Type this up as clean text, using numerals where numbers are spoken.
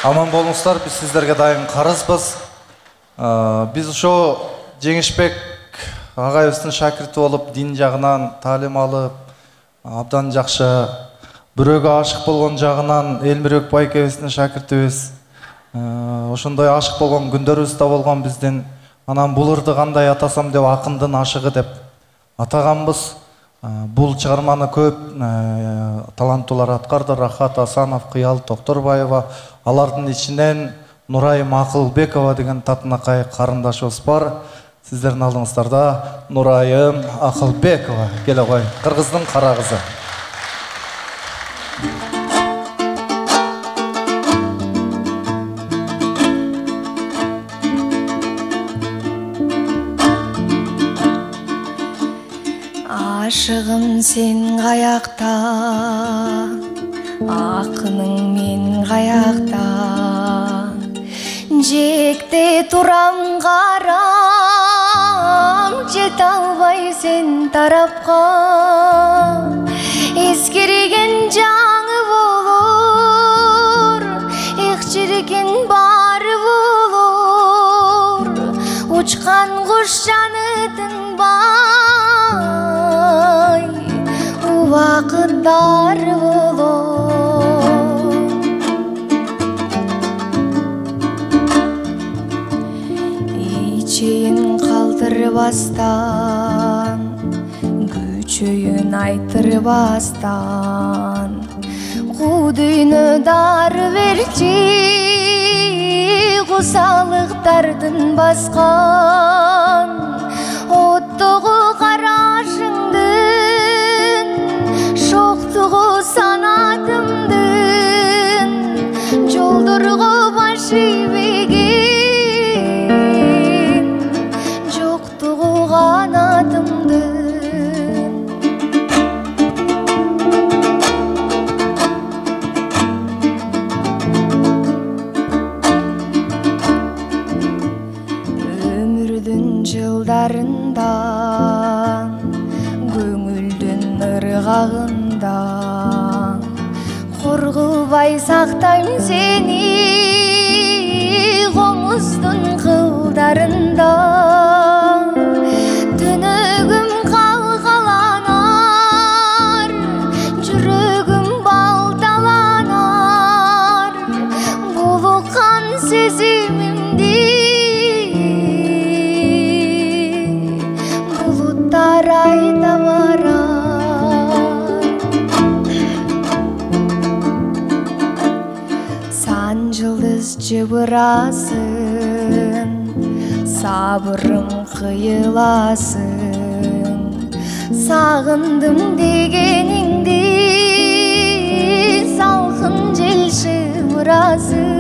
Аман болуңуздар, биз сиздерге дайым карызбыз. Биз ошо Жеңишбек агайыбыздын шакирти болуп, дин жагынан таалим алып, абдан жакшы, бирөөгө ашык болгон жагынан Элмирбек байкебиздин шакиртибиз. Ошондой ашык болгон күндөрүбүз да болгон биздин. Анан бул ырды кандай атасам деп акындын ашыгы деп атаганбыз. Бул чыгарманы көп таланттуулар аткарды. Рахат Асанов, Кыял Токторбаева, алардын ичинен Нурайым Акылбекова деген татынакай карындашыбыз бар. Сиздердин алдыңыздарда Нурайым Акылбекова келе кой, кыргыздын кара кызы. Ашығым сен қаяқта, ақының мен қаяқта, жекте турам қарам, жете албай сен тарапқа, ескерген жаңы болор, икчирген бары болор, учкан куш жанытын вакыттар болор. Ичейин калтырбастан, күчөйүн айтырбастан, кудүйнө дар берчи, кусалыктардын баскан, оттогу карашыңдын, шоқтугу санатымдын, жолдорго баш ийбеген, жоктугу канатымдын. Өмүрдүн жылдарында, көңүлдүн ыргагында, коргубай сактайм сени, комуздун кылдарында. Түнөгүм калкаланар, жүрөгүм балталанар, булуккан сезимимди булуттар айда барар. Сан жылдыз жыбырасың, сабырым кыйыласың, сагындым дегениңди, салкын жел шыбырасың.